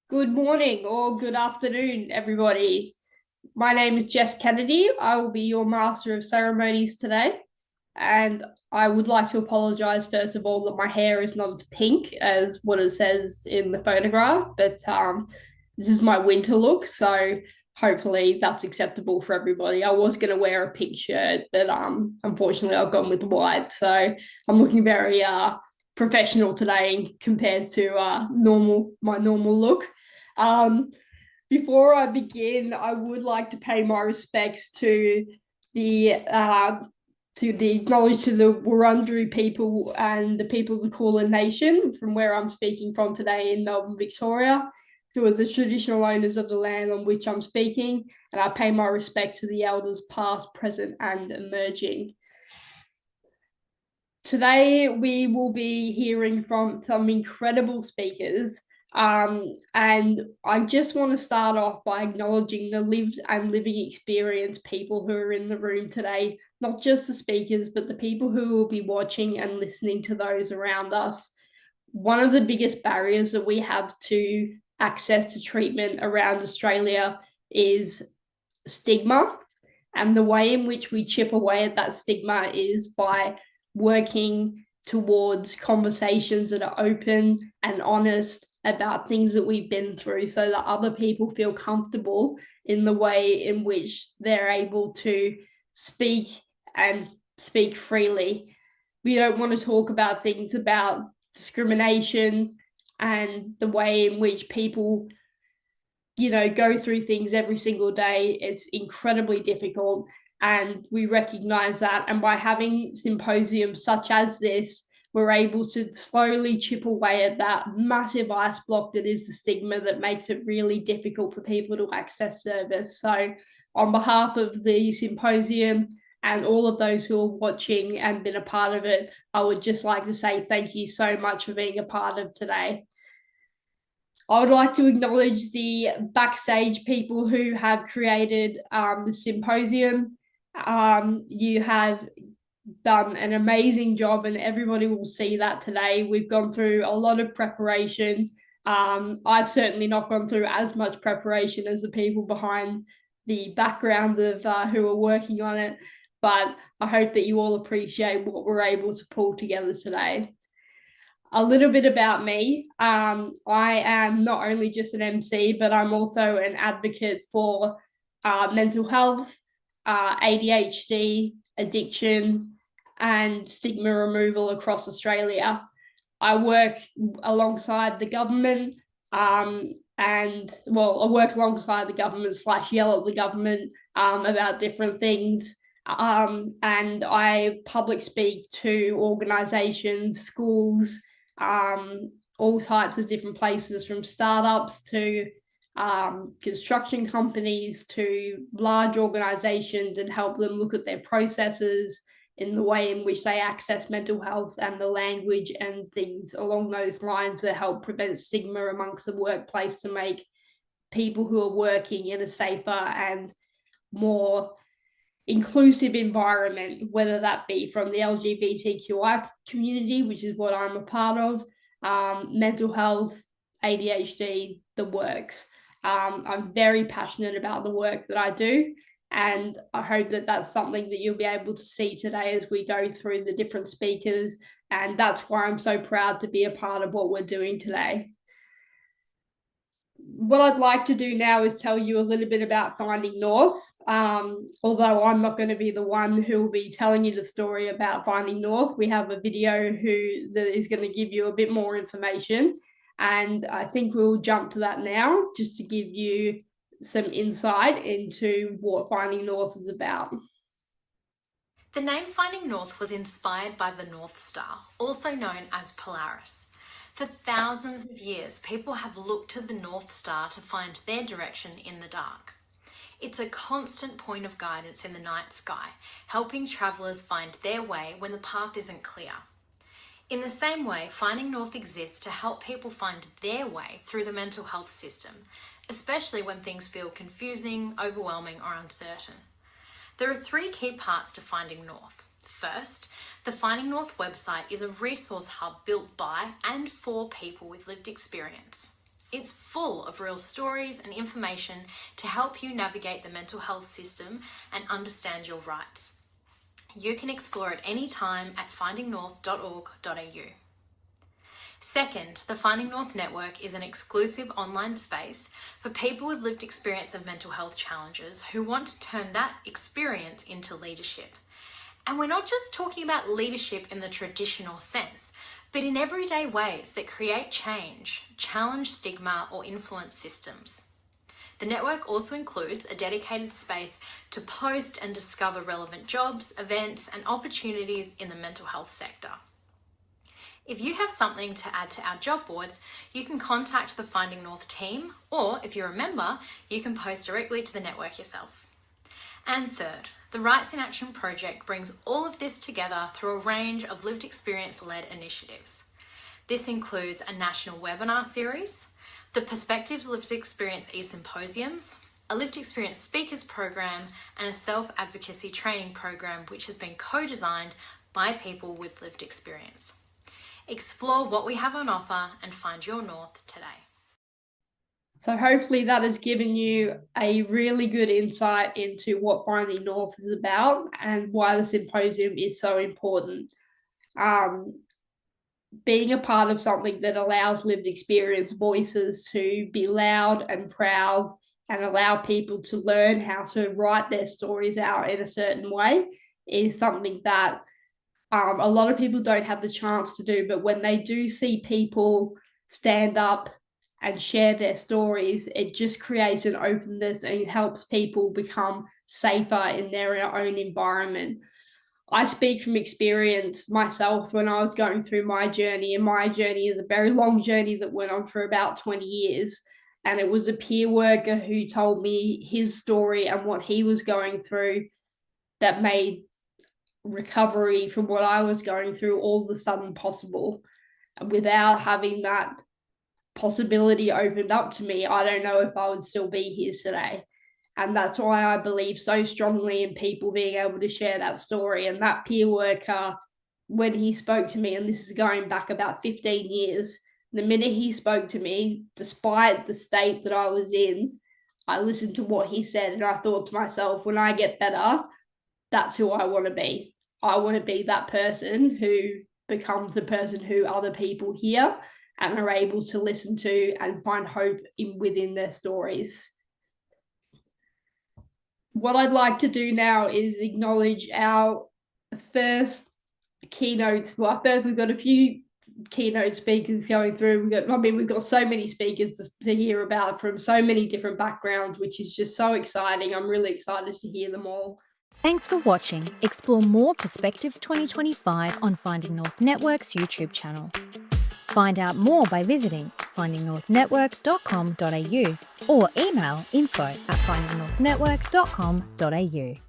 Good morning or good afternoon, everybody. My name is Jess Kennedy. I will be your Master of Ceremonies today. And I would like to apologize, first of all, that my hair is not as pink as what it says in the photograph, but this is my winter look. So hopefully that's acceptable for everybody. I was going to wear a pink shirt, but unfortunately I've gone with white. So I'm looking very professional today compared to my normal look. Um, Before I begin, I would like to pay my respects the acknowledge to the Wurundjeri people and the people of the Kulin Nation from where I'm speaking from today in Melbourne, Victoria, who are the traditional owners of the land on which I'm speaking, and I pay my respect to the elders past, present, and emerging. Today, we will be hearing from some incredible speakers. And I just want to start off by acknowledging the lived and living experience people who are in the room today, not just the speakers, but the people who will be watching and listening to those around us. One of the biggest barriers that we have to access to treatment around Australia is stigma. And the way in which we chip away at that stigma is by working towards conversations that are open and honest about things that we've been through so that other people feel comfortable in the way in which they're able to speak and speak freely. We don't want to talk about things about discrimination and the way in which people go through things every single day. It's incredibly difficult, and we recognize that. And by having symposiums such as this, we're able to slowly chip away at that massive ice block that is the stigma that makes it really difficult for people to access service. So, on behalf of the symposium and all of those who are watching and been a part of it, I would just like to say thank you so much for being a part of today. I would like to acknowledge the backstage people who have created the symposium. You have done an amazing job, and everybody will see that today. We've gone through a lot of preparation. I've certainly not gone through as much preparation as the people behind the background of who are working on it, but I hope that you all appreciate what we're able to pull together today. A little bit about me. I am not only just an MC, but I'm also an advocate for mental health, ADHD, addiction, and stigma removal across Australia. I work alongside the government, I work alongside the government / yell at the government about different things. And I public speak to organisations, schools, all types of different places, from startups to construction companies to large organizations, and help them look at their processes in the way in which they access mental health and the language and things along those lines that help prevent stigma amongst the workplace to make people who are working in a safer and more inclusive environment, whether that be from the LGBTQI community, which is what I'm a part of, mental health, ADHD, the works. I'm very passionate about the work that I do, and I hope that that's something that you'll be able to see today as we go through the different speakers, and that's why I'm so proud to be a part of what we're doing today. What I'd like to do now is tell you a little bit about Finding North. Although I'm not going to be the one who will be telling you the story about Finding North, we have a video that is going to give you a bit more information. And I think we'll jump to that now just to give you some insight into what Finding North is about. The name Finding North was inspired by the North Star, also known as Polaris. For thousands of years, people have looked to the North Star to find their direction in the dark. It's a constant point of guidance in the night sky, helping travellers find their way when the path isn't clear. In the same way, Finding North exists to help people find their way through the mental health system, especially when things feel confusing, overwhelming, or uncertain. There are three key parts to Finding North. First, the Finding North website is a resource hub built by and for people with lived experience. It's full of real stories and information to help you navigate the mental health system and understand your rights. You can explore it anytime at findingnorth.org.au. Second, the Finding North Network is an exclusive online space for people with lived experience of mental health challenges who want to turn that experience into leadership. And we're not just talking about leadership in the traditional sense, but in everyday ways that create change, challenge stigma, or influence systems. The network also includes a dedicated space to post and discover relevant jobs, events, and opportunities in the mental health sector. If you have something to add to our job boards, you can contact the Finding North team, or if you're a member, you can post directly to the network yourself. And third, the Rights in Action project brings all of this together through a range of lived experience-led initiatives. This includes a national webinar series, the Perspectives Lived Experience E-Symposiums, a lived experience speakers program, and a self-advocacy training program which has been co-designed by people with lived experience. Explore what we have on offer and find your north today. So hopefully that has given you a really good insight into what Finding North is about and why the symposium is so important. Being a part of something that allows lived experience voices to be loud and proud and allow people to learn how to write their stories out in a certain way is something that a lot of people don't have the chance to do. But when they do see people stand up and share their stories, it just creates an openness and it helps people become safer in their own environment. I speak from experience myself when I was going through my journey, and my journey is a very long journey that went on for about 20 years. And it was a peer worker who told me his story and what he was going through that made recovery from what I was going through all of a sudden possible. Without having that possibility opened up to me, I don't know if I would still be here today. And that's why I believe so strongly in people being able to share that story. And that peer worker, when he spoke to me, and this is going back about 15 years, the minute he spoke to me, despite the state that I was in, I listened to what he said and I thought to myself, when I get better, that's who I want to be. I want to be that person who becomes the person who other people hear and are able to listen to and find hope within their stories. What I'd like to do now is acknowledge our first keynotes. Well, first we've got a few keynote speakers going through. We've got so many speakers to hear about from so many different backgrounds, which is just so exciting. I'm really excited to hear them all. Thanks for watching. Explore more Perspectives 2025 on Finding North Network's YouTube channel. Find out more by visiting findingnorthnetwork.com.au or email info@findingnorthnetwork.com.au.